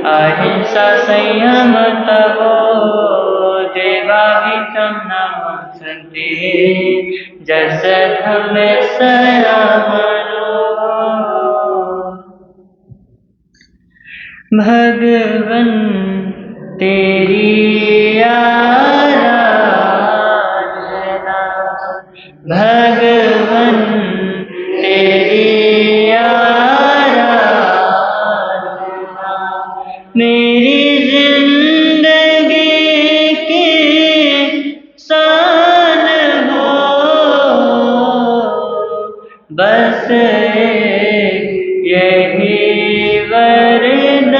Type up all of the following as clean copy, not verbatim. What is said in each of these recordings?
अहिंसा संयम तपो देवाहितं नमस्ते जस धम सयामरो। भगवन तेरी आराधना, भगवन तेरी आराधना मेरी जिंदगी की शान हो। बस यही वरदान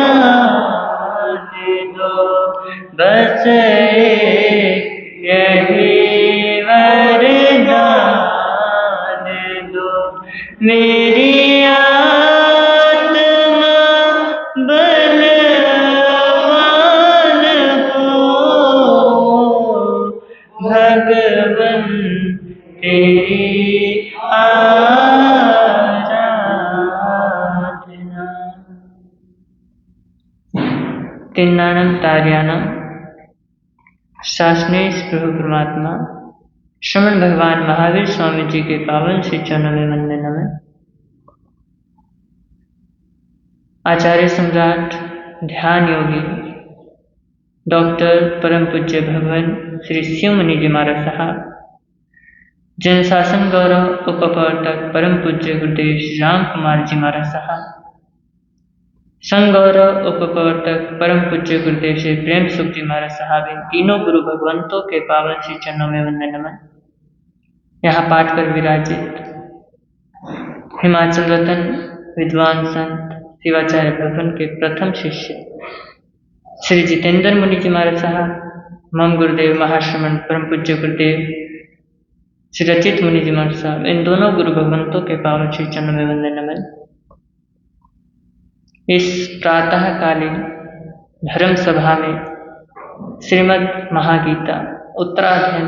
दो, बस यही वरदान दो। मेरी आत्मा बलवान हो। भगवन तेरी आराधना। तिन्नानम तार्यानम। शासनीय प्रभु परमात्मा श्रमण भगवान महावीर स्वामी जी के पावन श्री चरणों में वंदन नमन। आचार्य सम्राट ध्यान योगी डॉक्टर परम पूज्य भगवान श्री शिव मुनि जी महाराज साहब, जन शासन गौरव उपप्रवर्तक परम पूज्य गुरुदेव श्री राम कुमार जी महाराज साहब, संघ गौरव उपप्रवर्तक परम पूज्य गुरुदेव श्री प्रेम सुख जी महाराज साहब, इन तीनों गुरु भगवंतों के पावन श्री चरणों में वंदन नमन। यहाँ पाठ पर विराजित हिमाचल रतन विद्वान संत शिवाचार्य भगवान के प्रथम शिष्य श्री जितेंद्र मुनि जी महाराज साहब, मम गुरुदेव महाश्रमण परम पूज्य गुरुदेव श्री रचित मुनि जी महाराज साहब, इन दोनों गुरु भगवंतों के पावन श्री चरणों में वंदन नमन। इस प्रातःकालीन धर्म सभा में श्रीमद् महागीता उत्तराध्ययन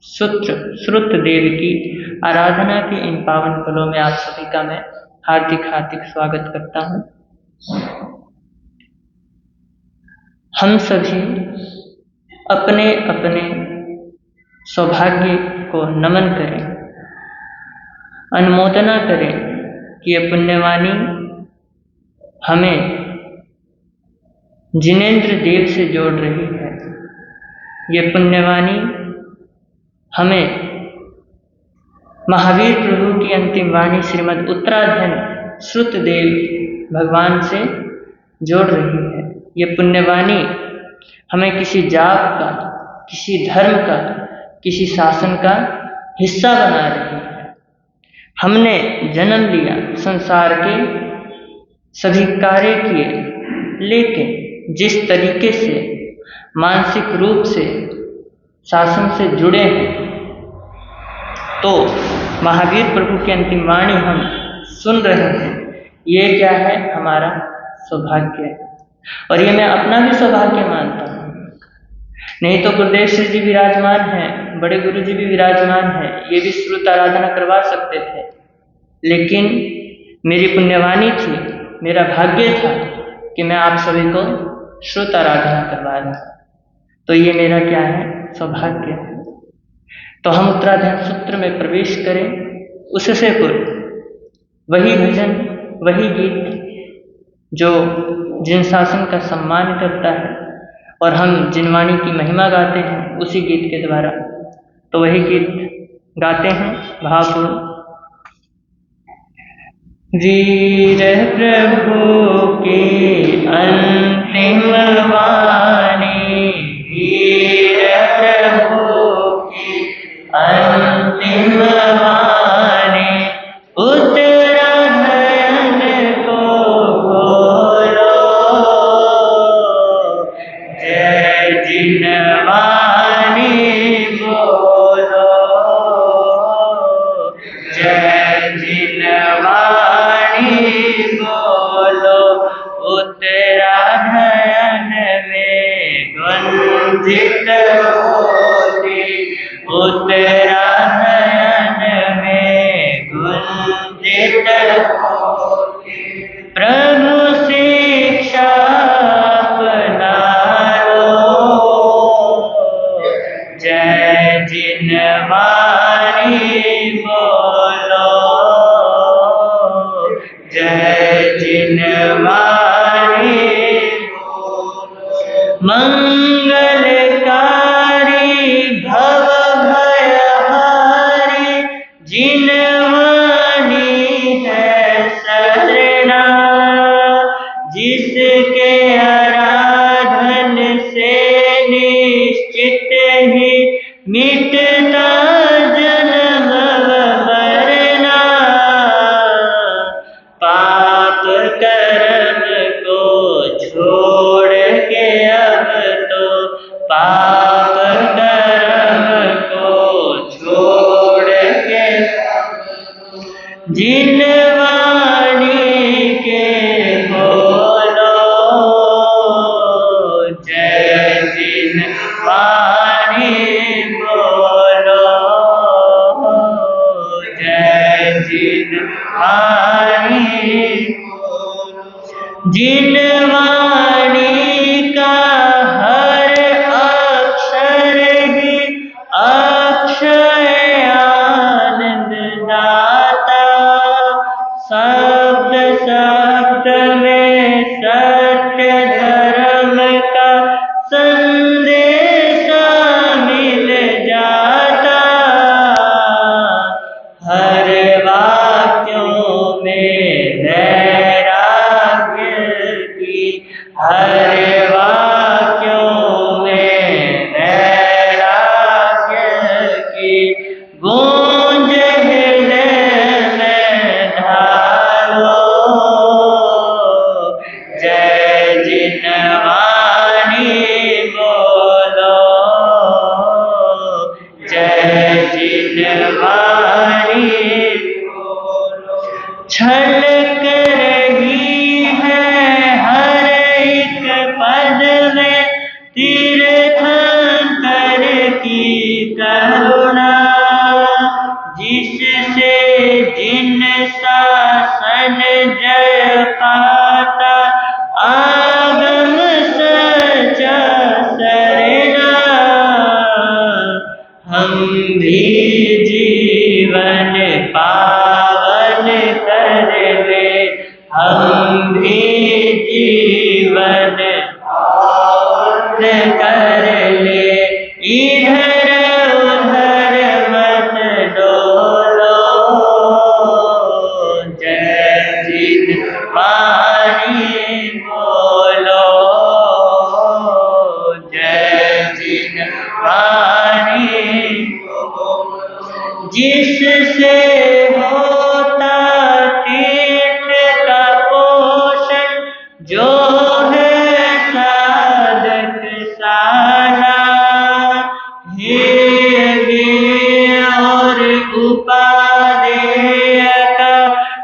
सूत्र श्रुत देव की आराधना के इन पावन पलों में आप सभी का मैं हार्दिक हार्दिक स्वागत करता हूँ। हम सभी अपने अपने सौभाग्य को नमन करें, अनुमोदना करें कि ये पुण्यवाणी हमें जिनेंद्र देव से जोड़ रही है। ये पुण्यवाणी हमें महावीर प्रभु की अंतिम वाणी श्रीमद् उत्तराध्ययन श्रुत देव भगवान से जोड़ रही है। ये पुण्यवाणी हमें किसी जात का, किसी धर्म का, किसी शासन का हिस्सा बना रही है। हमने जन्म लिया, संसार के सभी कार्य किए, लेकिन जिस तरीके से मानसिक रूप से शासन से जुड़े हैं, तो महावीर प्रभु की अंतिम वाणी हम सुन रहे हैं। ये क्या है? हमारा सौभाग्य है, और ये मैं अपना भी सौभाग्य मानता हूँ। नहीं तो गुरुदेव श्री जी विराजमान हैं, बड़े गुरु जी भी विराजमान हैं, ये भी श्रुत आराधना करवा सकते थे, लेकिन मेरी पुण्यवाणी थी, मेरा भाग्य था कि मैं आप सभी को श्रुत आराधना करवा रहा। तो ये मेरा क्या है? सौभाग्य है। तो हम उत्तराध्ययन सूत्र में प्रवेश करें, उससे पूर्व वही भजन, वही गीत जो जिन शासन का सम्मान करता है और हम जिन वाणी की महिमा गाते हैं उसी गीत के द्वारा। तो वही गीत गाते हैं भावपूर्ण। वीर प्रभु की अंतिम वाणी, वीर प्रभु की अंतिम वाणी, उत्तराध्ययन को खोलो, जय जिनवाणी बोलो, जय जिनवाणी बोलो, उत्तराध्ययन में गुंजित होती, उत्तराध्ययन में गुंजित होती। प्रभु शिक्षा अपना लो, जय जिनवाणी बोलो, जय जिनवाणी मंगलकारी भव भयहारी, जिनवाणी है शरणा, जिसके आराधन से निश्चित ही मिटता जन्म मरना। पाप कर्म को छोड़ के अब तो, पाप कर्म को छोड़ के जिनवाणी के बोलो, जय जिनवाणी बोलो, जय जिनवाणी, जिनवाणी का हर अक्षर ही अक्षय आनंद दाता, शब्द शब्द में सत्य धर्म का संदेश मिल जाता, हर वाक्यों में वैराग्य की, हर वाक्यों में वैराग्य की गूंज हृदय में ढालो, जय जिनवाणी बोलो, जय जिनवाणी छलक रही है हर एक पद में तीर्थंकर की करुणा, जिससे जिन शासन जय पाता आगम सचा सरना। हम भी जीवन पावन कर ले, हम भी जीवन पावन कर ले, इधर उधर मत डोलो, जय जिनवाणी बोलो, जय जिनवाणी, जिससे होता तीर्थ का पोषण, जो है साधक सारा, हेय और उपादेय का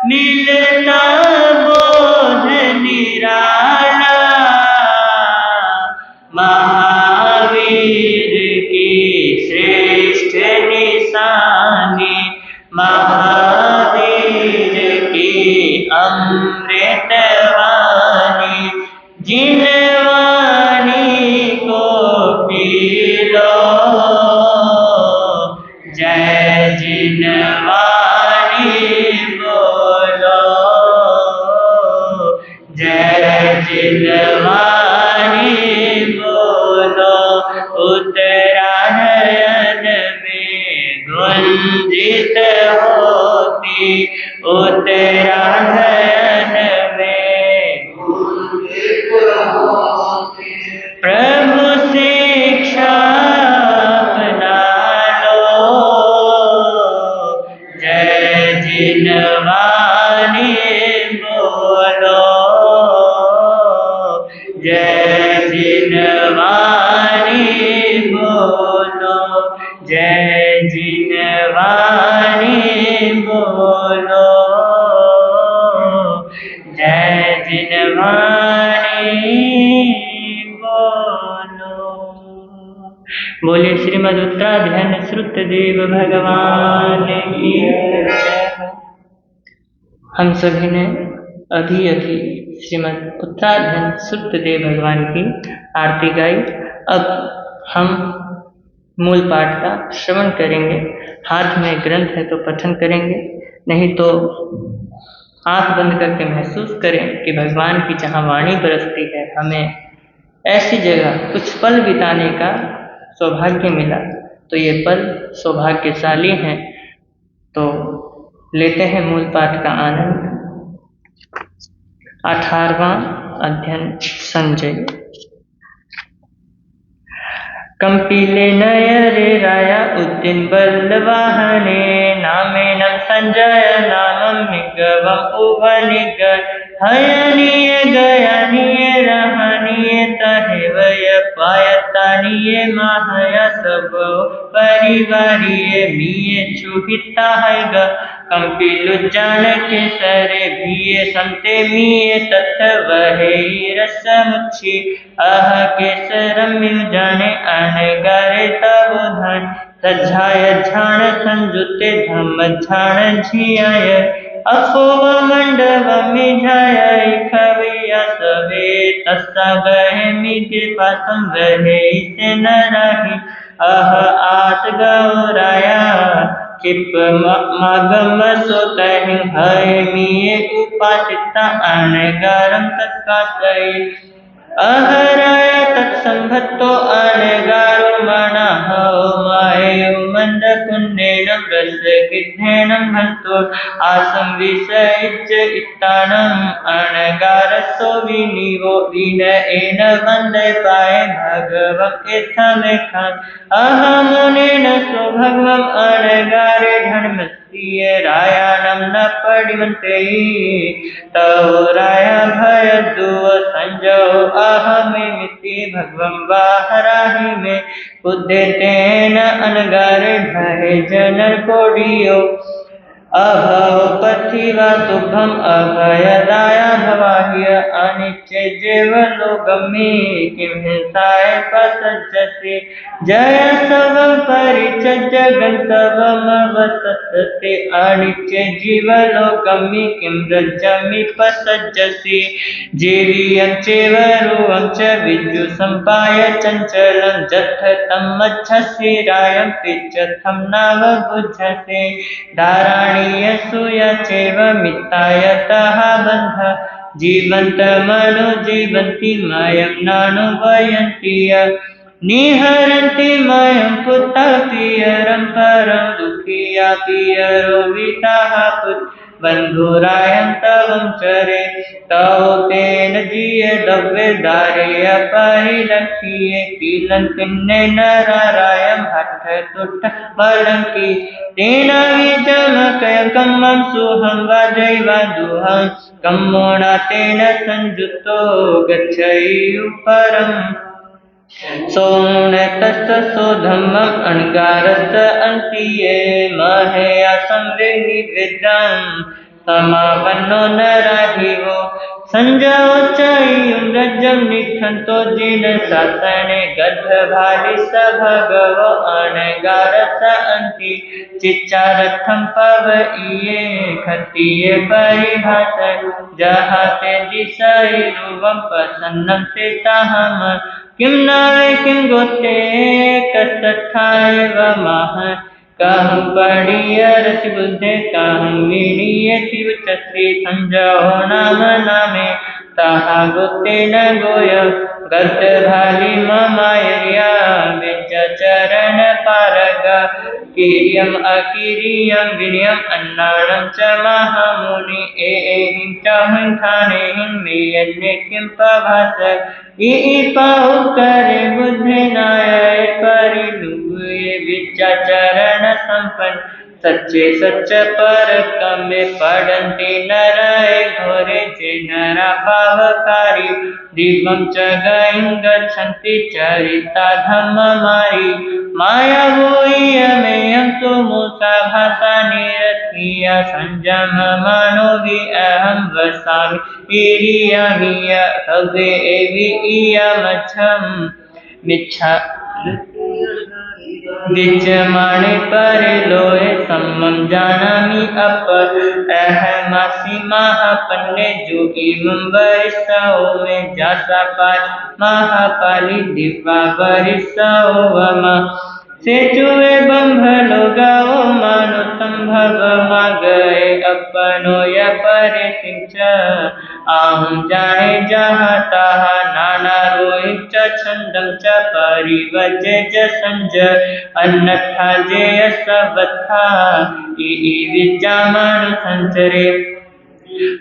मिलता बोध निराला, महावीर की श्रेष्ठ निशानी, महावीर की अमृतवाणी, जिनवाणी को पी लो, जय जिनवाणी बोलो, जय जिनवाणी बोलो, उत्तरायण में गुंजित होती, उत्तरायण में गुंजित होती, प्रभु शिक्षा अपना लो, जय जिनवाणी बोलो, जय जिनवाणी बोलो, जय जिनवाणी बोलो, जय जिनवाणी बोलो। बोले श्रीमद उत्तराध्ययन श्रुतदेव भगवान की जय हो। हम सभी ने अभी अभी श्रीमद् उत्तराधन शुद्धदेव भगवान की आरती गाई। अब हम मूल पाठ का श्रवण करेंगे। हाथ में ग्रंथ है तो पठन करेंगे, नहीं तो आंख बंद करके महसूस करें कि भगवान की जहाँ वाणी बरसती है, हमें ऐसी जगह कुछ पल बिताने का सौभाग्य मिला, तो ये पल सौभाग्यशाली हैं। तो लेते हैं मूल पाठ का आनंद। 18वां अध्ययन संजय। कंपिले नयरे राया उद्दिन बल्लवाहने नामेनं संजय नामं निगवम् उवनिग हयनीय गयनीय रहनीय तहेवय पायतानीय माहय सब परिवारीय मिये छुहिता है ग कंपिलु जान के सरे भीये संते मिये तथ वहे रसमुच्छी आह के सरम्यु जाने अनगारे तब धन सज्जाय झाण संजुते धम्म झाण झियाय अफोव मंडव मिझाय खविया सवे तस्सा गहे मिगे पासम वहे से न रही अह आस गौराया चिप मागम सोतहि हय मिये उपासिता अनगारम तत्कातये अहराय तत्संभत्तो अनगारो मणः मायो मंद पुण्येन रस गिद्धेन भंतो आसं विषयिच इत्तानं अनगारसो विनिवो विनयेन वंदे पाए भगवं इत्थमेखान् अहमुनेन सो भगवं अनगारे धर्मस्त्रिय रायानं न पडिमन्ते तव राया भय दुव संजो अहमिति भगवं वाहराहि में बुद्धे तेन अनगारे भय जनर कोडियो अभव पथिवा शुभम अभयदाया भवाह्य अनिच्चे जेव लोकमे किं हिंसाय पसज्जसे जय सब परिचज गंतवमवसते अनिच्चे जीव लोकमे किं रज्जमि पसज्जसे जेवियं चेवरुवं च विद्यु संपाय चंचलं जत्थ तमच्छसि रायं पिच्छथं नाव बुद्धसे धाराणि सूया चैव मित्तायतः बन्ध जीवन्त मनो जीवन्ति मायं नानुभयन्ति निहरन्ति मायं पुत्ता पियरं परं दुःखिया पियरो विताः बन्धुरायं तवं चरे तव तेन जिये दव्ये दारेय परिलक्षिये कीलन्तिन्ने नरारायं हठ तुट्ठ मलङ्की तेन विचमकय कम्मं सुहं वाजैवा दुहं कम्मोणा तेन संयुक्तो गच्छयु परम् सोमनतस्स सो धम्मं अणगारस अन्तिये महेया संवेगी विद्रां समापन्नो नराहिवो संजयो चयुं रज्जं निखन्तो जिन शासने गद्धभालि स भगवो अणगारस अन्ति चिच्चारथं पवइये खत्तिये परिभाष जहाते दिशैरुवं प्रसन्नं ते ताहम किं नावे किं गोते कस्तठाय वमः कहं पढ़िय रसि बुद्धे कहं विनीय शिव चश्री संजो नाम नामे ताहा गोते न गोय गद्द भाली ममायरिया विच चरण पारग कीर्यम अकीर्यम विनयम अन्नाणं च महामुनि एहिं च हंठाने हिन्मेयन्ने किं पभास पाहु करे बुद्धि नाय परिलुए विचाचरण संपन्न सच्चे सच्च पर कमे पड़न्ति नराय घोरे जे नरा पावकारी दिवं च गयं गच्छन्ति चरिता धम्म मारी माया भूयमेयं तु मूसा भाषा निरतिया संजम मानो वि अहं वसामि इरियामिय हवे एवि इयमच्छं मिच्छा विचमाणे परे लोए सम्मम जानामि अपर अहमासी महापन्ने जो इमं वरिष्ठो में जासा पाय महापाली दिव्या वरिष्ठो वमा से चुए बंभलो गाओ मानो संभव मा गए अपनो य परे सिंच आहम जाने जहाँ तहा नाना रोहित च छंदम च परिवजे ज संज अन्यथा जेय सबथा ई विद्यामान संचरे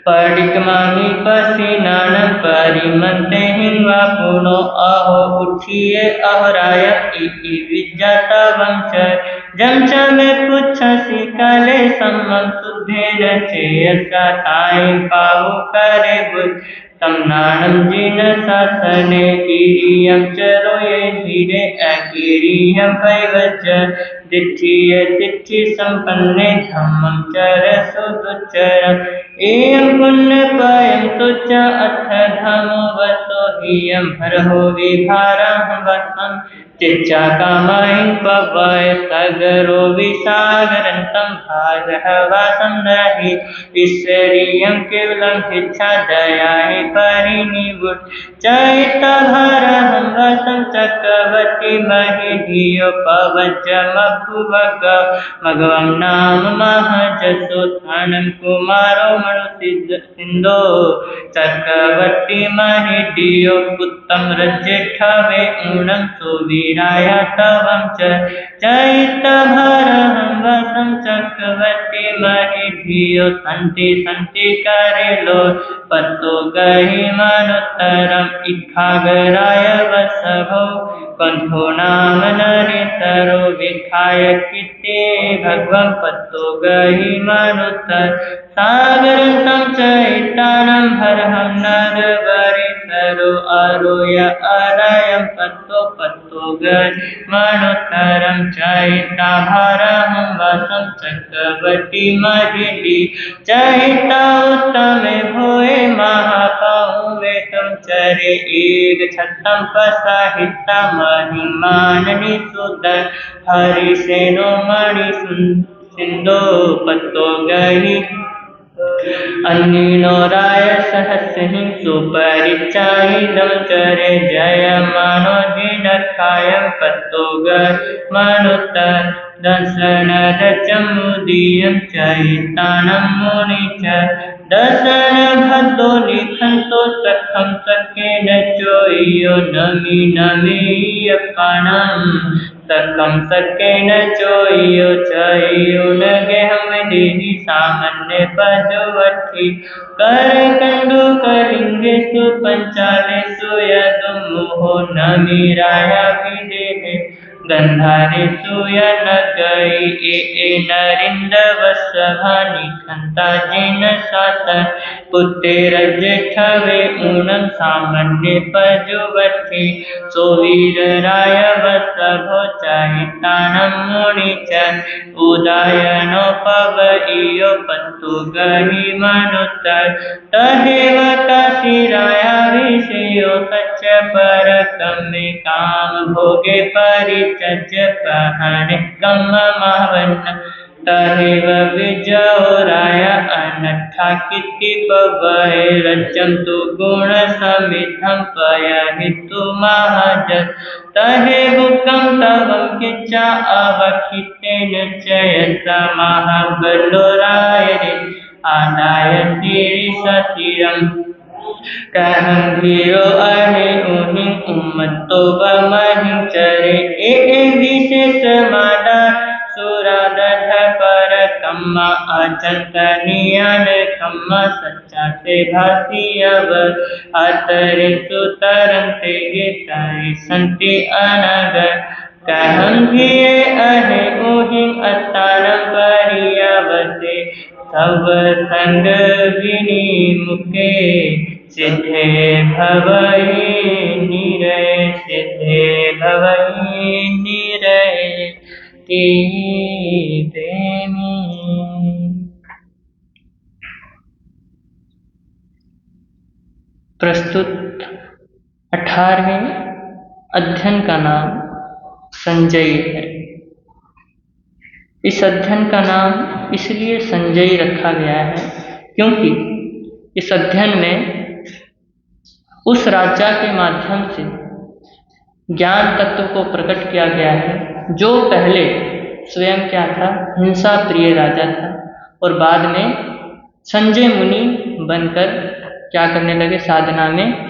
परिकमामी पसीनान परिमंते हिंवा पुनो अहो उठिए अहराय इति विद्याता वंचर जमच में पुच्छ सिकाले सम्मम सुद्धेन चेयसा ताई पावु करे बुद्ध तमनानम जिन शासने कीरियम चरोये धीरे अकीरियम वैवच दिठिये तिथि संपन्ने धम्मं चर सुदुच्चर एयं पुण्य पयं तुच्च अथ धमो वसो हियं हरहो विभारं वसं चिच्चा कामायं पवय सगरो विसागरन्तं भारहवासं नरहि ईश्वरीयं केवलं हिच्छा दयाहि परिनिवुट चैता भारहं वसं चक्रवर्ती महि धियो पवज्जमभुवग मघवं नाम महजसोत्थानं कुमारो मनु सिंधो चक्रवर्ती महि धियो पुत्तं रज्जेठवे ऊणं सुवीराय तवं च चैत्यभारहं वसं चक्रवर्ती महि धियो सन्ति सन्ति करेलो पत्तो गहि मनुत्तरम् इक्खागराय वसभो कंठो नाम नरेतरो विखाय किते भगवं पत्तो गहि मनुत्तर सागरं चैतानं भरहं नरवरितरो अरोय अरयं पत्तो पत्तो गहि मनुत्तरं चैता भारहं वसं चक्रवर्ती महिली चैता उत्तमे भोए महापाऊ वेतम चरे एक छत्तम पसाहिता महिमाननि सुदर हरिसेनो मणि सिंधो पत्तो गहि अन्निनो राय सहस्रहिं सुपरिचायिदं चरे जयमानो जिनखायं पत्तो गहि मनुत्तर दशनरचमुदीयं चैतानं मुनि च दशन भद्दो लिखन्तो सखं सखेन चोयो नमि नमीय काणं सखं सखेन चोयो चयो न गेहं देहि सामान्य पदवर्थी कर कंडो कलिंगेषु पंचालेषु यदु मोहो नमीराया विदेहे गंधारेषु न गई ए नरिंद वसभानि खंता जिन शासन पुत्रे जेठवे ऊणं सामान्य पजुवर्थी सोवीर राय वसभो चैतानं मुनि च उदायनो पवइयो पत्तो गहि मनुत्तर तदेव काशीराया विषयो सच पर कमे काम भोगे परिचज पहने कम महवन्न तदेव विजोराय अनट्ठा किति पवय रज्जं तु गुण समिद्धं पयहितु महजस् तहे बुकं तवं किच्चा अवखितेन चयसा महाबलोराय आदाय शिरं कहं धीरो अहे उहिं उम्मतो बमहिं चरे विशेष मादा सुरादध पर कम्मा अचंतनियन खम्मा सच्चा से भासी अब अतरे सुतरंते गिताई संति अनगर कहं धीरे अहे उहिं अतारं परियावसे सब संग विनिमुखे सिद्धे भवई निरय सिद्धे भवई निरय ते प्रेमी। प्रस्तुत 18वें अध्ययन का नाम संजयी है। इस अध्ययन का नाम इसलिए संजयी रखा गया है क्योंकि इस अध्ययन में उस राजा के माध्यम से ज्ञान तत्व को प्रकट किया गया है जो पहले स्वयं क्या था, हिंसा प्रिय राजा था और बाद में संजय मुनि बनकर क्या करने लगे, साधना में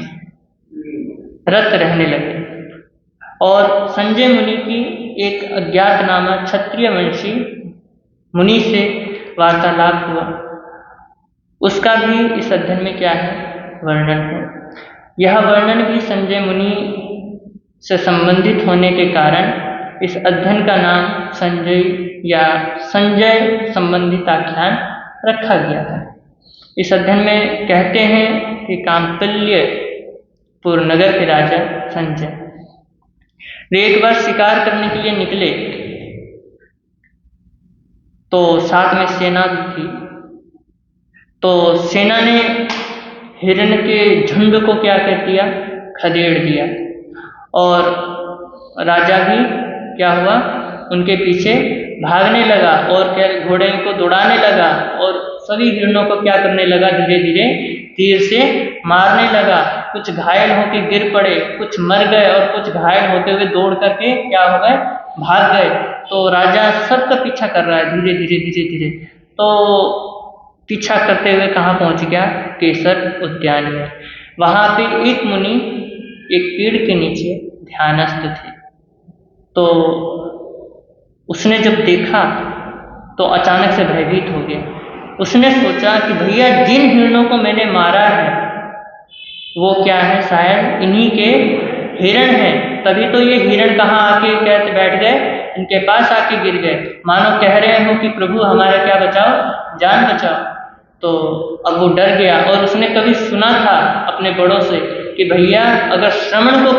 रत रहने लगे। और संजय मुनि की एक अज्ञातनामा क्षत्रिय वंशी मुनि से वार्तालाप हुआ, उसका भी इस अध्ययन में क्या है, वर्णन है। यह वर्णन भी संजय मुनि से संबंधित होने के कारण इस अध्ययन का नाम संजय या संजय संबंधित आख्यान रखा गया था। इस अध्ययन में कहते हैं कि कांपिल्यपुर नगर के राजा संजय वे एक बार शिकार करने के लिए निकले तो साथ में सेना भी थी। तो सेना ने हिरण के झुंड को क्या कर दिया, खदेड़ दिया और राजा भी क्या हुआ, उनके पीछे भागने लगा और क्या घोड़े को दौड़ाने लगा और सभी हिरणों को क्या करने लगा, धीरे धीरे तीर से मारने लगा। कुछ घायल होकर गिर पड़े, कुछ मर गए और कुछ घायल होते हुए दौड़ करके क्या हो गए, भाग गए। तो राजा सबका पीछा कर रहा है धीरे धीरे धीरे धीरे। तो पीछा करते हुए कहाँ पहुंच गया, केसर उद्यान में। वहां पे एक मुनि एक पेड़ के नीचे ध्यानस्थ थे। तो उसने जब देखा तो अचानक से भयभीत हो गया। उसने सोचा कि भैया जिन हिरणों को मैंने मारा है वो क्या है, शायद इन्हीं के हिरण हैं। तभी तो ये हिरण कहाँ आके कहते बैठ गए, इनके पास आके गिर गए, मानो कह रहे हो कि प्रभु हमारा क्या बचाओ, जान बचाओ। तो अब वो डर गया और उसने कभी सुना था अपने बड़ों से कि भैया अगर श्रवण को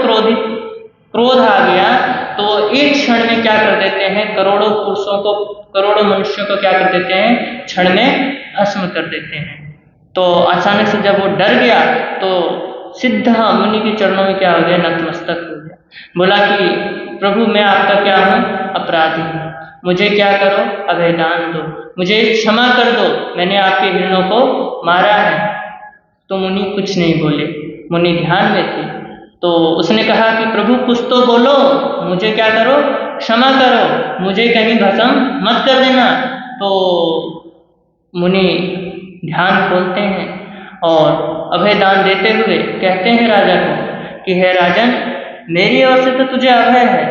क्रोध आ गया तो एक क्षण में क्या कर देते हैं, करोड़ों पुरुषों को, करोड़ों मनुष्यों को क्या कर देते हैं, क्षण में भस्म कर देते हैं। तो अचानक से जब वो डर गया तो सिद्ध मुनि के चरणों में क्या हो गया, नतमस्तक हो गया। बोला कि प्रभु मैं आपका क्या हूँ, अपराधी हूँ, मुझे क्या करो, अभयदान दो, मुझे क्षमा कर दो, मैंने आपके हिरणों को मारा है। तो मुनि कुछ नहीं बोले, मुनि ध्यान में थे। तो उसने कहा कि प्रभु कुछ तो बोलो, मुझे क्या करो, क्षमा करो, मुझे कहीं भस्म मत कर देना। तो मुनि ध्यान खोलते हैं और अभयदान देते हुए कहते हैं राजा को कि हे राजन, मेरी ओर से तो तुझे अभय है,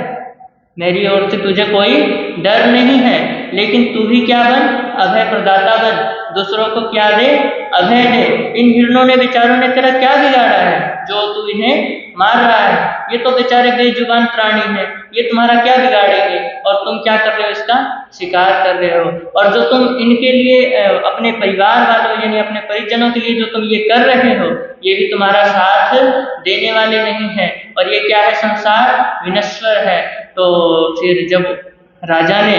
मेरी ओर से तुझे कोई डर नहीं है, लेकिन तू भी क्या बन, अभय प्रदाता बन, दूसरों को क्या दे, अभय दे। इन हिरणों ने बेचारों ने तेरा क्या बिगाड़ा है जो तू इन्हें मार रहा है, ये तो बेचारे बेजुबान प्राणी है, ये तुम्हारा क्या बिगाड़ेंगे और तुम क्या कर रहे हो, इसका शिकार कर रहे हो। और जो तुम इनके लिए अपने परिवार वालों यानी अपने परिजनों के लिए जो तुम ये कर रहे हो, ये भी तुम्हारा साथ देने वाले नहीं है और ये क्या है, संसार विनश्वर है। तो फिर जब राजा ने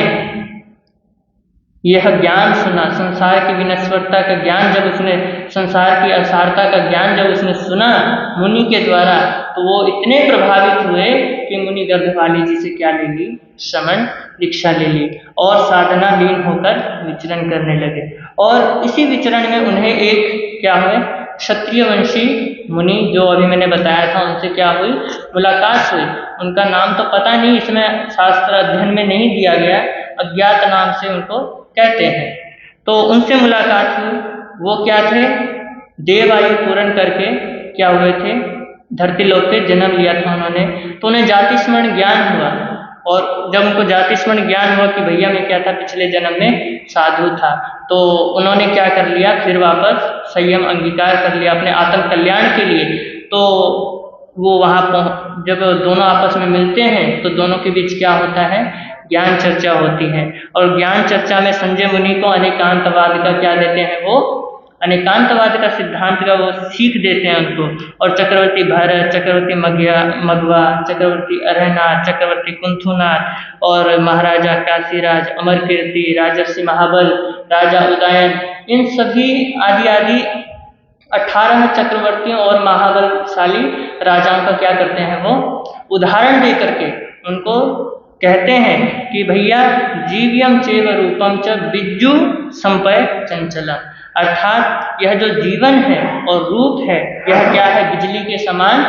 यह ज्ञान सुना, संसार की विनश्वरता का ज्ञान जब उसने, संसार की असारता का ज्ञान जब उसने सुना मुनि के द्वारा, तो वो इतने प्रभावित हुए कि मुनि गर्भवाली जी से क्या ले ली, श्रवण दीक्षा ले ली और साधना लीन होकर विचरण करने लगे। और इसी विचरण में उन्हें एक क्या हुए, क्षत्रिय वंशी मुनि जो अभी मैंने बताया था उनसे क्या हुई, मुलाकात हुई। उनका नाम तो पता नहीं, इसमें शास्त्र अध्ययन में नहीं दिया गया, अज्ञात नाम से उनको कहते हैं। तो उनसे मुलाकात हुई। वो क्या थे, देव आयु पूर्ण करके क्या हुए थे, धरती लोक पे जन्म लिया था उन्होंने। तो उन्हें जाति स्मरण ज्ञान हुआ और जब उनको जाति स्मरण ज्ञान हुआ कि भैया मैं क्या था, पिछले जन्म में साधु था, तो उन्होंने क्या कर लिया, फिर वापस संयम अंगीकार कर लिया अपने आत्म कल्याण के लिए। तो वो वहाँ जब दोनों आपस में मिलते हैं तो दोनों के बीच क्या होता है, ज्ञान चर्चा होती है। और ज्ञान चर्चा में संजय मुनि को अनेकांतवाद का क्या देते हैं, वो अनेकांतवाद का सिद्धांत का वो सीख देते हैं उनको। और चक्रवर्ती भरत, चक्रवर्ती मगवा, चक्रवर्ती अरहनाथ, चक्रवर्ती कुंथुनाथ और महाराजा काशीराज, अमरकीर्ति, राजर्षि महाबल, राजा उदयन, इन सभी आदि आदि 18 चक्रवर्तियों और महाबलशाली राजाओं का क्या करते हैं, वो उदाहरण दे करके उनको कहते हैं कि भैया जीव्यम चेव रूपम च बिज्जू संपय चंचला, अर्थात यह जो जीवन है और रूप है यह क्या है, बिजली के समान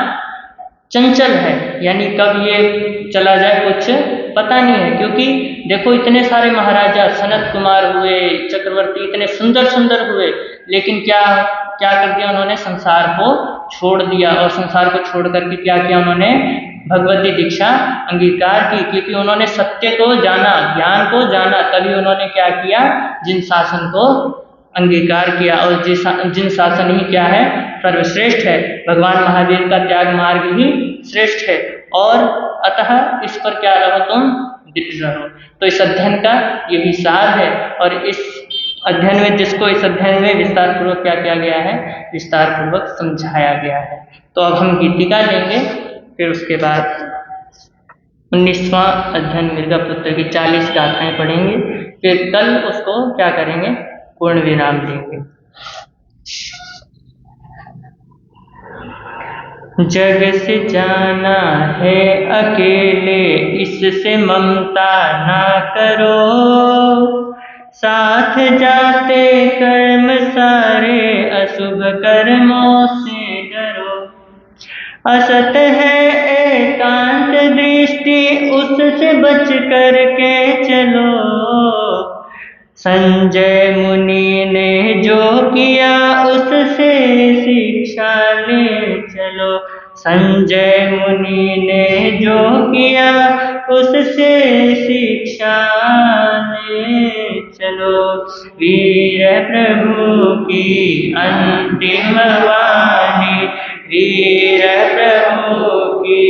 चंचल है, यानी कब ये चला जाए कुछ पता नहीं है। क्योंकि देखो इतने सारे महाराजा सनत कुमार हुए, चक्रवर्ती इतने सुंदर सुंदर हुए, लेकिन क्या क्या कर दिया उन्होंने, संसार को छोड़ दिया। और संसार को छोड़ करके क्या किया उन्होंने, भगवती दीक्षा अंगीकार की, क्योंकि उन्होंने सत्य को जाना, ज्ञान को जाना, तभी उन्होंने क्या किया, जिन शासन को अंगीकार किया। और जिन शासन ही क्या है, सर्वश्रेष्ठ है। भगवान महावीर का त्याग मार्ग ही श्रेष्ठ है। और अतः इस पर क्या रहो तुम, दिट रहो। तो इस अध्ययन का यही सार है। और इस अध्ययन में, जिसको इस अध्ययन में विस्तार पूर्वक क्या किया गया है, विस्तार पूर्वक समझाया गया है। तो अब हम गीतिका लेंगे, फिर उसके बाद 19वां अध्ययन मृगपुत्र की 40 गाथाएं पढ़ेंगे, फिर कल उसको क्या करेंगे, पूर्ण विराम देंगे। जग से जाना है अकेले, इससे ममता ना करो, साथ जाते कर्म सारे, अशुभ कर्मों से डरो। असत है एकांत दृष्टि, उससे बच करके चलो, संजय मुनि ने जो किया, उससे शिक्षा ले चलो। संजय मुनि ने जो किया, उससे शिक्षा ले चलो। वीर प्रभु की अंतिम वाणी, वीर प्रभु की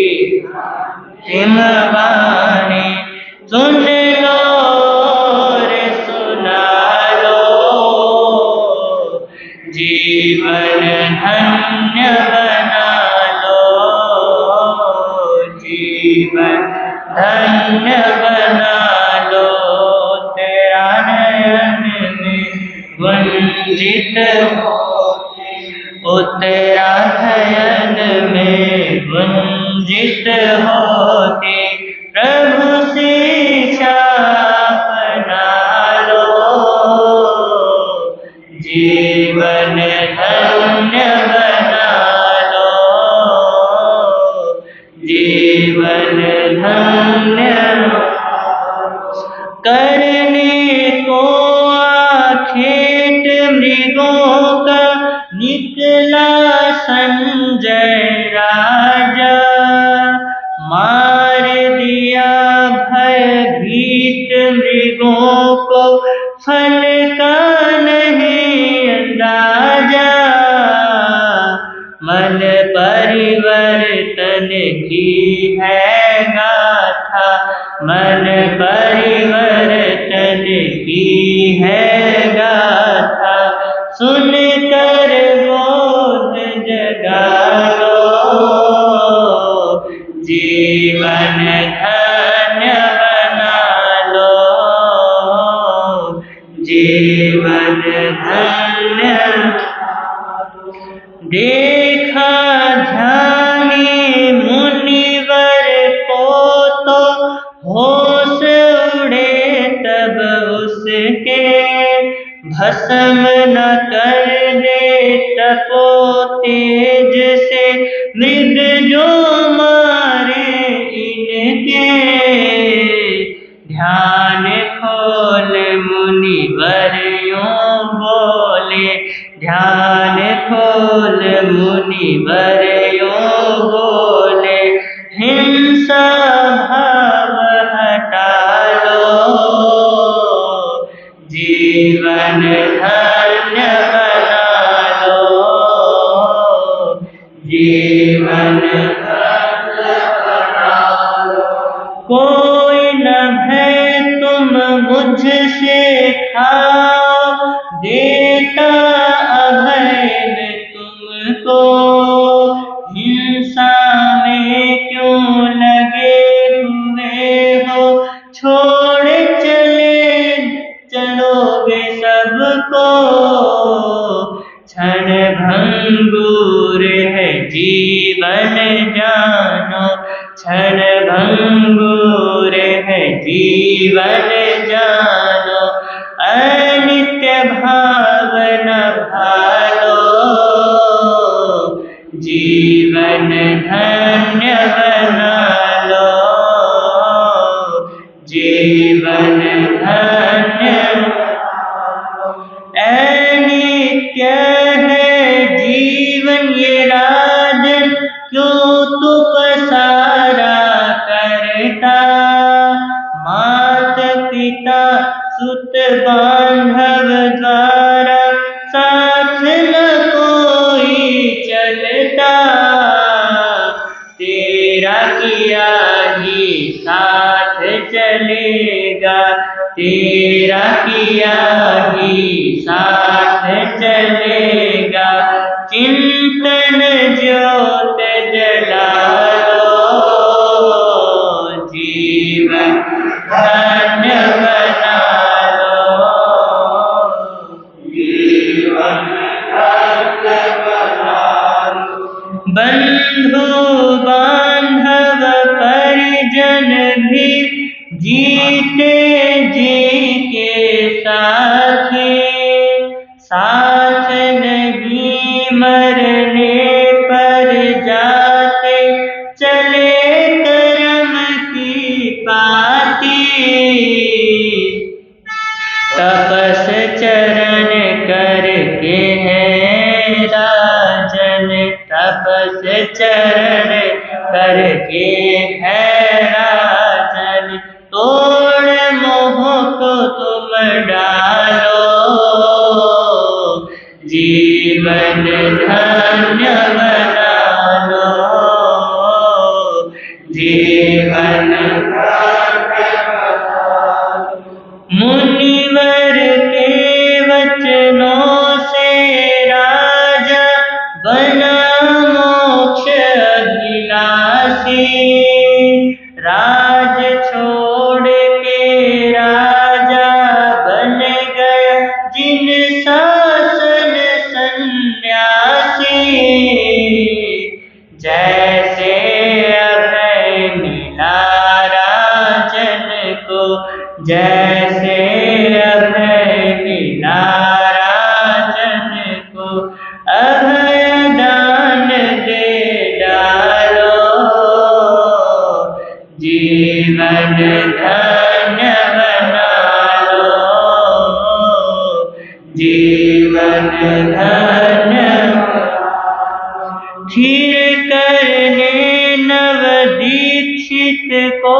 अंतिम वाणी, सुन लो रे सुना लो, जीवन धन्य बना लो, जीवन धन्य बना लो। तेरा नयन में वंजित ओ तेरा नयन में वंजित होती, प्रभु शिक्षा बना लो, जीवन धन्य बना लो, जीवन धन्य। करने को आखेट मृगों का, निकला संजय राजा, मार दिया भयभीत मृगों को, फल का नहीं अंदाजा। मन परिवर्तन की है गाथा, मन परिवर्तन की है गाथा, सुन कर बोध जगा लो, जीवन धन्य बना लो, जीवन धन्य। देखा ध्यानी मुनिवर को तो, होश उड़े तब उसके, भस्म न कर दे तपो तेज से, मृग जो मारे इनके। ध्यान खोल मुनिवर यूं बोले, ध्यान खोल मुनिवर यूं बोले, हिंसा भाव हटा लो, जीवन धन्य बना लो, जीवन धन्य बना लो। कोई न भय तुम मुझसे खाओ, देता अभय में तुमको, हिंसा में क्यों लगे हुए हो, छोड़ चलोगे सबको। क्षण भंगुर है जीवन जानो, क्षण भंगुर है जीवन जानो, अनित्य भावना भालो, जीवन धन्य बना लो, जीवन धन्य। अनित्य है जीवन ये राजन, क्यों तू पसारा करता, मात पिता सुत बांधव द्वारा, साथ न कोई चलता, तेरा किया ही साथ चलेगा, तेरा किया ही साथ चलेगा, चिंतन ज्योत जला लो, जीवन धन्य बना लो, जीवन धन्य बना लो। बंधु बांधव परिजन भी जीते जी के साथी, साथ नहीं मरने पर जाते चले कर्म की पाती, तपस चरण करके है राजन, तपस चरण करके है राजन, तोड़ मोह को तुम डालो, जीवन धन्य बना लो, जीवन धन्य बना लो। मुनिवर के वचनों से राजा बना मोक्ष अभिलाषी, राज छोड़ के राजा बन गया जिन शासन सन्यासी, जैसे अभय मिला राजन को, जैसे अभय मिला राजन को, अभय दान दे डालो, जीवन धन्य बना लो, जीवन धन्य। स्थिर करने नव दीक्षित को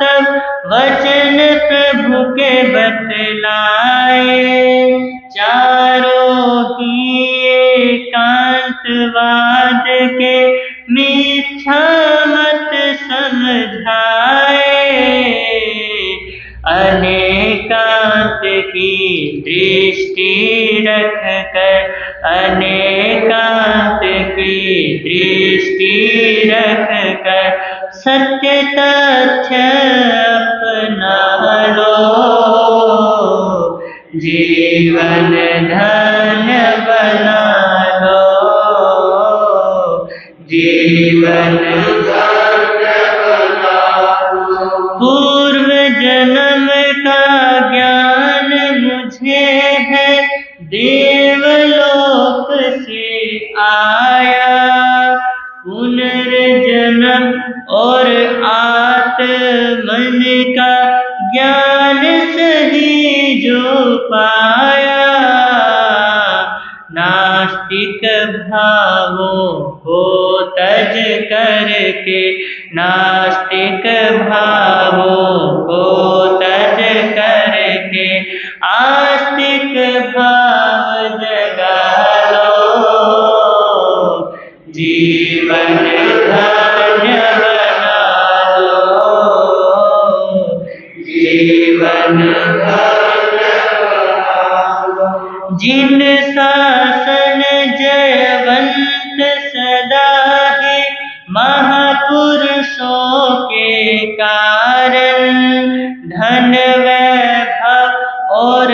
तब वचन प्रभु के बतलाए, चारों ही एकांतवाद के मिथ्या मत समझाए, अनेकांत की दृष्टि रख कर, अनेकांत की दृष्टि रख कर, सत्य तथ्य अपना लो, जीवन धन्य बना लो, जीवन धन्य बना लो। पूर्व जन्म का ज्ञान मुझे है, देवलोक से आया, पुनर्जन्म और आत्मन का ज्ञान सही जो पाया, नास्तिक भावों को तज करके, नास्तिक भावों को तज करके, आस्तिक भाव जगा लो, जीवन धन्य बना लो, जीवन धन्य बना लो। जिन शासन जयवंत सदा है, महापुरुषों के कारण, धन वैभव और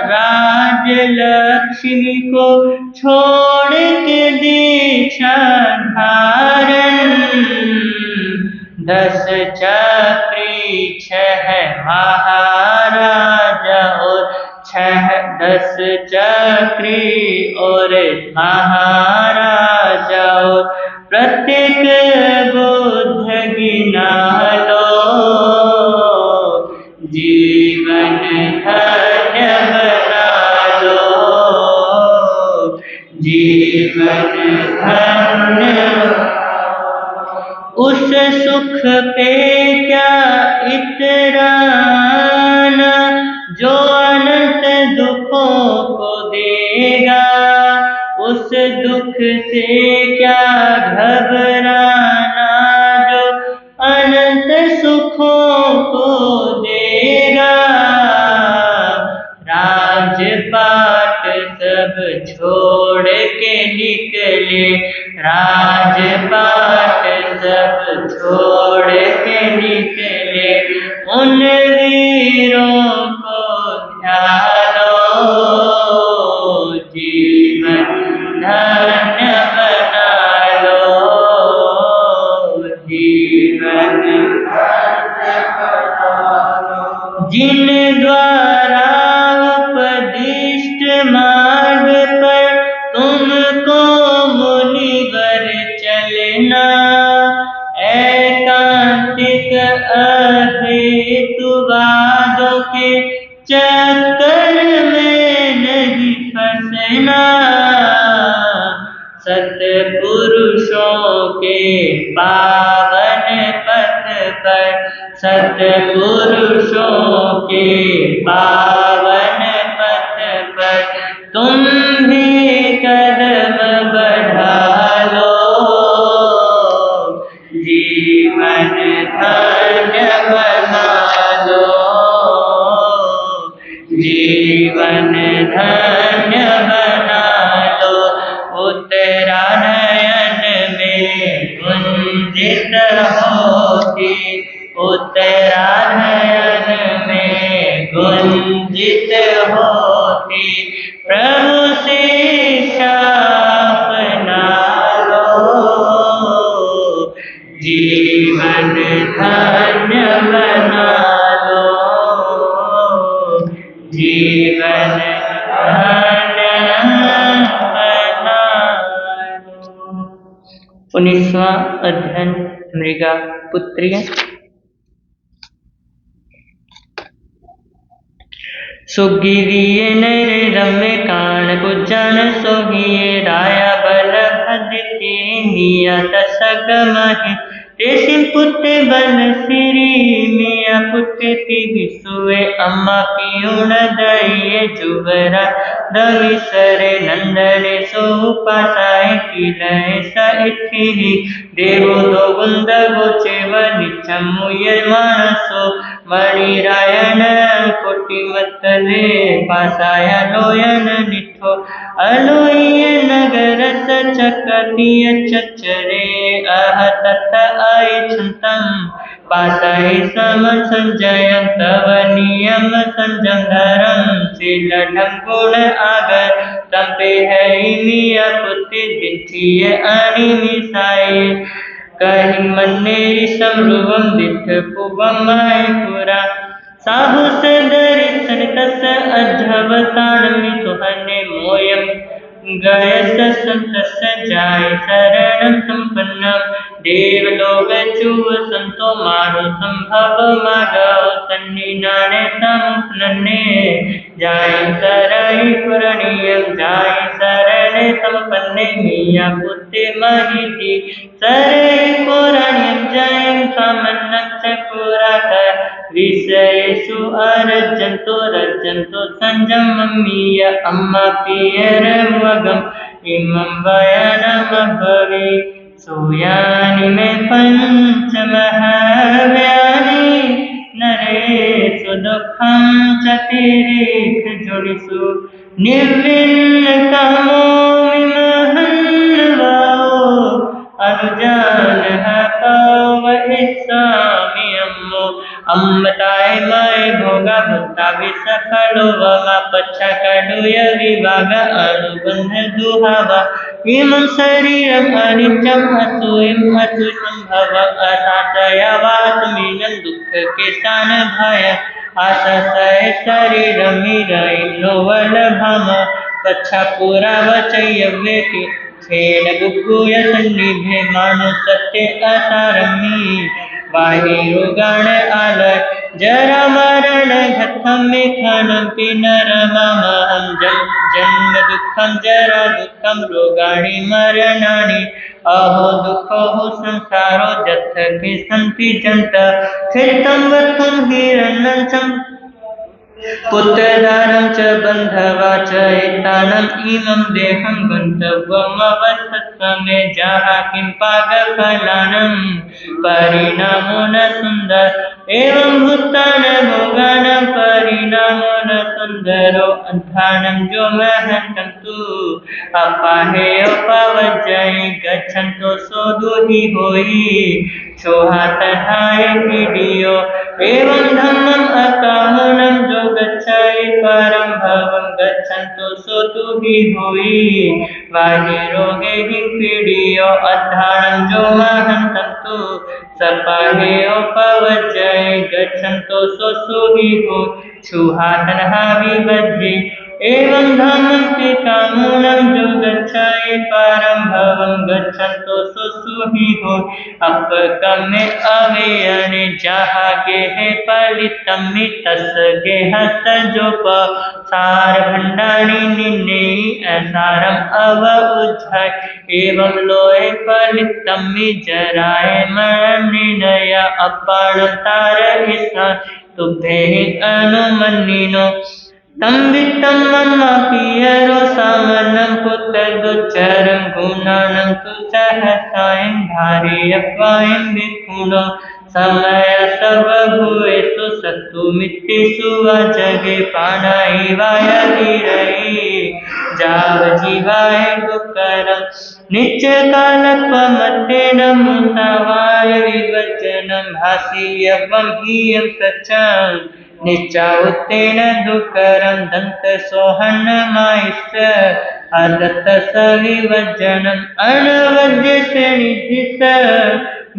राज लक्ष्मी को छोड़ के दीक्षा धारण, 10 चक्री 6 महा प्रत्येक बुद्ध गिना लो, जीवन धन्य बना लो, जीवन धन्य। उस सुख पे क्या इतराना जो अनंत दुखों को देगा, उस दुख से क्या घबराना जो अनंत सुखों को देगा। राजपाट सब छोड़ के निकले, राजपाट सब छोड़ के निकले, उन वीरों को ध्यानो, जीवन धन्य बना लो, जीवन धन्य बना लो। जिन द्वारा उपदिष्ट मार्ग पर तुमको मुनिवर चलना, एकांतिक अहेतुवादों के चक्कर में नहीं फंसना, सत्पुरुषों के पावन पथ पर, सत्पुरुषों के पावन पथ पर तुम भी कदम बढ़ा लो, जीवन धन्य बना लो, जीवन धन्य बना लो। उत्तरायण में गुंजित होती, उत्तरायण में गुंजित होती, प्रभु शिक्षा अपना लो, जीवन धन्य बना लो, जीवन धन्य बना लो। 19वां अध्ययन मृगा पुत्रिय। सुग्रीविये नर रम्य कान कुजन सोहिए, राया बलभद्र नियत सगमहि, ऋषि पुत्र बन सिरी मिया पुत्र विसुए, अम्मा पियुण दये जुबरा दविसरे, नंदने सोपासाय किलय सइथि, देवो दो गुंद गोचे वनिचमुय मानसो, मणिरायण कोटि मतले पासाया लोयन निठो, अलोय नगर चकतिय चचरे, अह तथ आय छंतम पासाय सम संजय, तव नियम संजम धरम शील ढंगुण आगर, तंपे है मिया पुत्र दिठिय अणिमिसाए, कहि मन्नेरि समरुवम दिठ पुवम मायपुरा, साहुस दर्शन तस अध्यवसान सुहने मोयम, गयस संतस जाय शरणम संपन्नम, देवलोक चुव संतो मारो संभव मागव, सन्नि नाने समुपन्ने जाय शरण पुरणीयम, जाय शरण संपन्ने मिया पुत्र महिति, सरे पुरणीयम जयं सामन्नम चकुरा कर, विषयेषु अरजन्तो रजन्तो संजममीय, अम्मा पियरमगम इमं वयनमभवे, सूयानि मे पंचमहाव्यानि, नरेषु दुःखं च तिरेक जोनिषु, निर्विण्ण कामो विमहन्वो, अनुजान हतव इस्सामि अम्मो, अम्मताय मय भोगा भक्ता विसफलो वमा, पच्छा कडुय विभाग अनुबंध दुहावा, इमं शरीरम अनित्यम अतुयम अतु संभव, असातयवात्मीनं दुःख के सान भय, आससय शरीरम नो वलभम, पच्छा पुरा वचयव्यति दुःखेन बुभूय सन्निभे मानो सत्ये असारम्यि वाहि रोगाण आलय जरा मरण घतम मेखनं पिनरमहं जन्म दुःखं जरा दुःखं रोगाणि मरणानि अहो दुःखो संसारो जत्थके सन्ति जन्त खेतं वत्थं हिरण्यं पुत्रदानं च बन्धवा च एतानम् इमं देहं गन्तव्यमवसत्समे जहा किं पाकफलानां परिणामो न सुन्दर एवं भूतान भोगानां परिणामो न सुन्दरो अन्धानं जो महन्तं तु अपाहेयो पवज्जये गच्छन्तो सो दुहि होयि छोहातनाय पीडियो एवं धम्मम् अकामनं जो गच्छति परं भवं गच्छन्तो सो दुहि होयि वाहि रोगे हि पीडियो अद्धानं जो महन्तं तु सपाहेयो पवज्जये गच्छन्तो सो सुहि होयि छुहातनः विभज्ये एवं धम्मं कामूनं जो गच्छति परं भवं गच्छन्तो सो सुहि होयि अपकम्मे अवेयने जहा गेहे पलितं मितस गेहस जोप सार भंडारी निन्नेयि असारम अव उज्झय एवं लोए पलितं मि जराय मरणिनय अपाणं तार ईसा तुभ्ये अनुमन्निनो तं वित्तं मम पियरो सामनं पुत्रदुच्चरं गुणानं तु सहसायं धारयत्वायं विकुणो समय सब भूयेषु सत्तुमित्तेषु वजगे प्राणायवाय वीरये जावजीवाय दुःकरं नित्यकालत्वमत्तेन मुतावाय विवचनं भासीयवं हीयं सच्चं निचाउत्तेन दुःकरं दन्तसोहन्नमायश्च अदत्त सविवज्जनम् अनवज्यस्य निधिस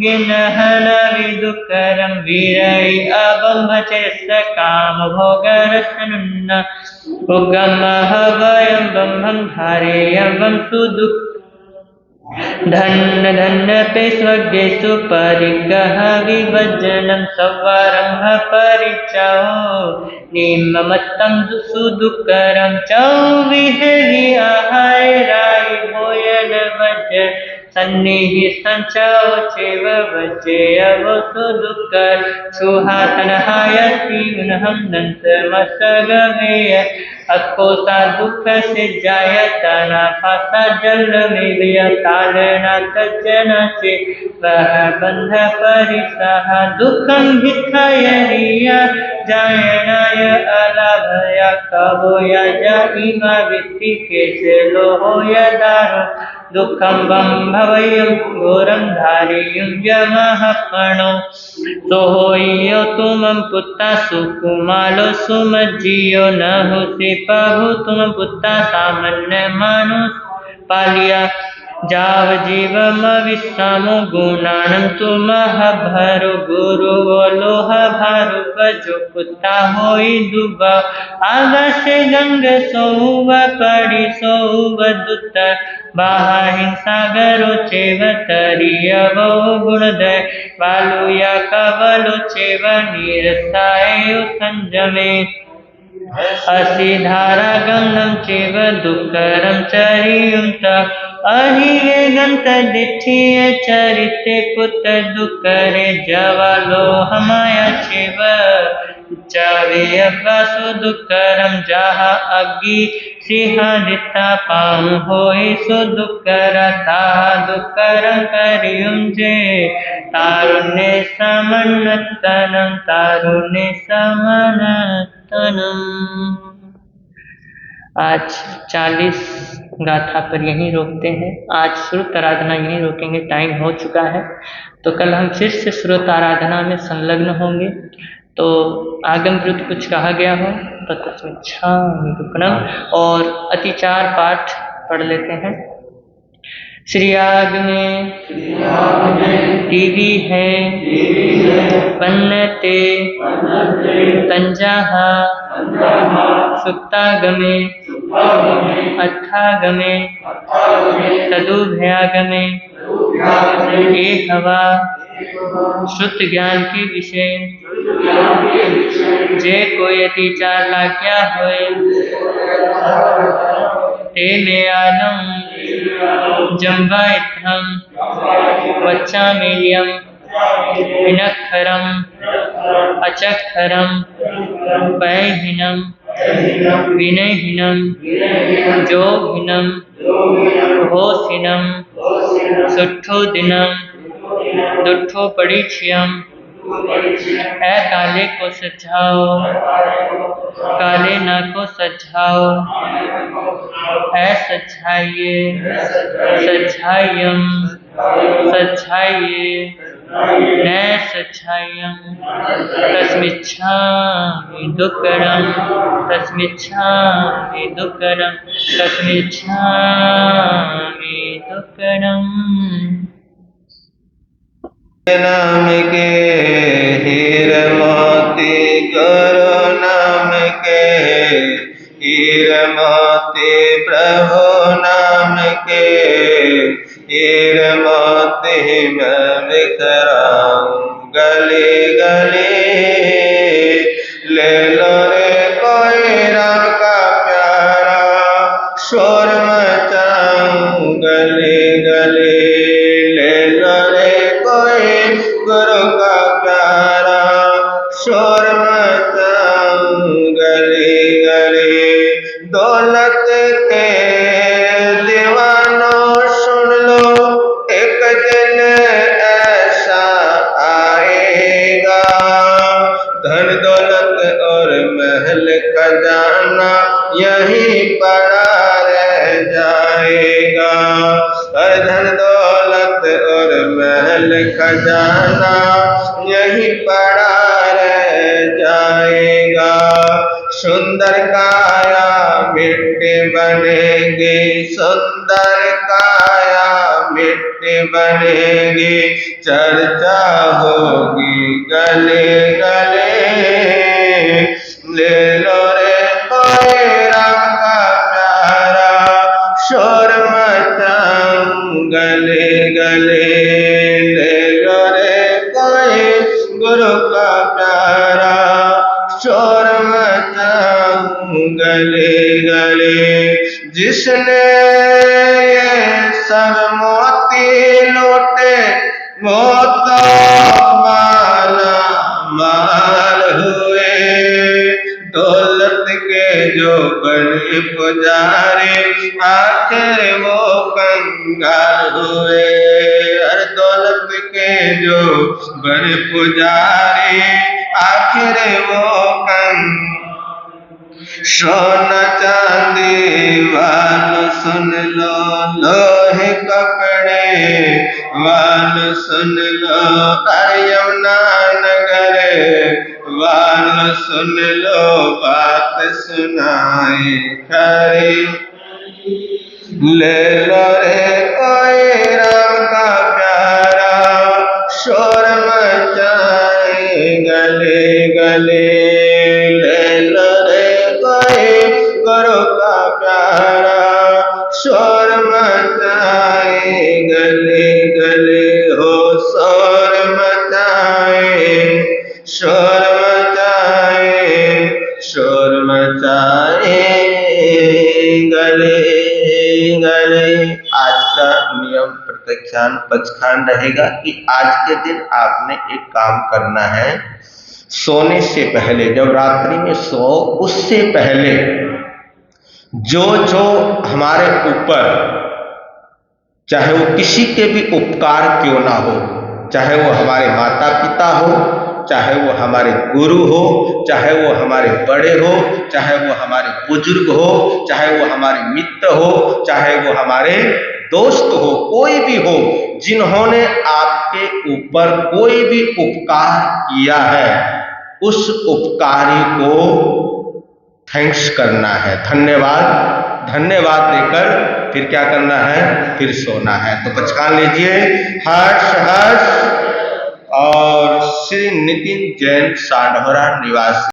गिनहन विदुःकरं वीरयि अबम्भचस्य कामभोगरसनुन्न उगमहवयं ब्रह्मं धारेयं सुदुःख धन्य धन्य पे स्वर्गेषु परिग्रह विभजनं सवारंभ परिचयो निम्मत्तं सुदुःकरं चौविहरि आहाय राय भोयन वज सन्निहि संचौ चेव वचेयव सुदुःकर सुहातनहायति उन्हं दन्तमसगमेय अकोसा दुःख से जायतना फासा जल में तालना तजना से वह बंध परिसह दुखं भिथयरिया जायनाय अलाभया कवोया जाइमा वित्ति केसे लोहोया दारो दुःखं वं भवयं घोरं धारियं यमः सोहोयो तुमं पुत्ता सुकुमालो सुमज्जियो न होसि प्रभु तुम पुत्ता सामान्य मानुष पालिया जाव जीवम विश्रामो गुणानं तुमः भरो गुरु लोह भारो बजो पुत्ता होई दुबा आगासे गंग सोव पड़ी सोव दुत बाहिं सागरो चेव तरियवो गुणदय वालुया कवलो चेव नीरसायो संजमे असिधारा गमनं चेव दुःकरं चरियुं अहिये गंत दिठिये चरिते पुत्र दुःकरे जवालो हमाया चेव चावेयवासु दुःकरं जहा अग्गी सिंहादिता पाम होई सु दुःकर ताहा दुःकरं करियुंजे तारुण्ये समन्नतनं तारुण्ये समन्नतनं। आज 40 गाथा पर यहीं रोकते हैं। आज श्रुत आराधना यहीं रोकेंगे, टाइम हो चुका है। तो कल हम फिर से श्रुत आराधना में संलग्न होंगे। तो आगम विरुद्ध कुछ कहा गया हो तो तत्समिच्छामि और अतिचार पाठ पढ़ लेते हैं। श्री आग में टीवी है पन्नते तंजाहा सुक्तागमे 28 अर्थागमे तदुभयागमे ये हवा श्रुत ज्ञान के विषय जे कोई अति चार लाग्या होए ते में आलम जम्बा इत्थम वच्चामेयम विनक्खरम अचक्षरम पैहीनम विनयहीनम जोगहीनम होशीनम सुट्ठो दिनम दुट्ठो परिचयम ऐ काले को सजाओ काले ना को सजाओ ऐ सजाइए सजाइयम सजाइए न सजाइयम तस्मिच्छामि दुक्कड़म तस्मिच्छामि दुक्कड़म तस्मिच्छामि दुक्कड़म। नाम के हीर मोती गुरु नाम के हीर मोती प्रभु नाम के हीर मोती मैं बिखराऊं गली गली ले लो रे कोई राम का प्यारा शोर मचाऊं गली गली ले लो रे कोई गुरु का प्यारा शोर मचाऊं गली गली दौलत के दीवानों सुन लो एक दिन ऐसा आएगा धन दौलत और महल खजाना यहीं पड़ा रह जाएगा धन दौलत और महल खजाना यहीं पड़ा रह जाएगा सुंदर काया मिट्टी बनेगी सुंदर काया मिट्टी बनेगी चर्चा होगी गले गले ले लो रे कोई राम का प्यारा शोर मचाऊं गले गले ले लो रे कोई गुरु का प्यारा शोर मचाऊं गले गले जिसने ये सब मोती लूटे वो तो माला माल हुए दौलत के जो बने पुजारी आखिर वो कंगाल हुए हर दौलत के जो बने पुजारी आखिर वो सोना चांदी वाल सुन लो लोहे कपड़े वाल सुन लो यमुना नगर वाल सुन लो बात सुनाए खरी ले लो रे कोई राम का प्यारा शोर मचाए गले गले ले लो रे कोई गुरु का प्यारा शोर मचाए गले गले हो शोर मचाए शोर मचाए गले गले। आज का नियम प्रत्यक्षान पचखान रहेगा कि आज के दिन आपने एक काम करना है सोने से पहले जब रात्रि में सो उससे पहले जो जो हमारे ऊपर चाहे वो किसी के भी उपकार क्यों ना हो चाहे वो हमारे माता पिता हो चाहे वो हमारे गुरु हो चाहे वो हमारे बड़े हो चाहे वो हमारे बुजुर्ग हो चाहे वो हमारे मित्र हो चाहे वो हमारे दोस्त हो कोई भी हो जिन्होंने आपके ऊपर कोई भी उपकार किया है उस उपकारी को थैंक्स करना है धन्यवाद देकर फिर क्या करना है फिर सोना है। तो पहचान लीजिए हर्ष और श्री नितिन जैन सांढोरा निवासी।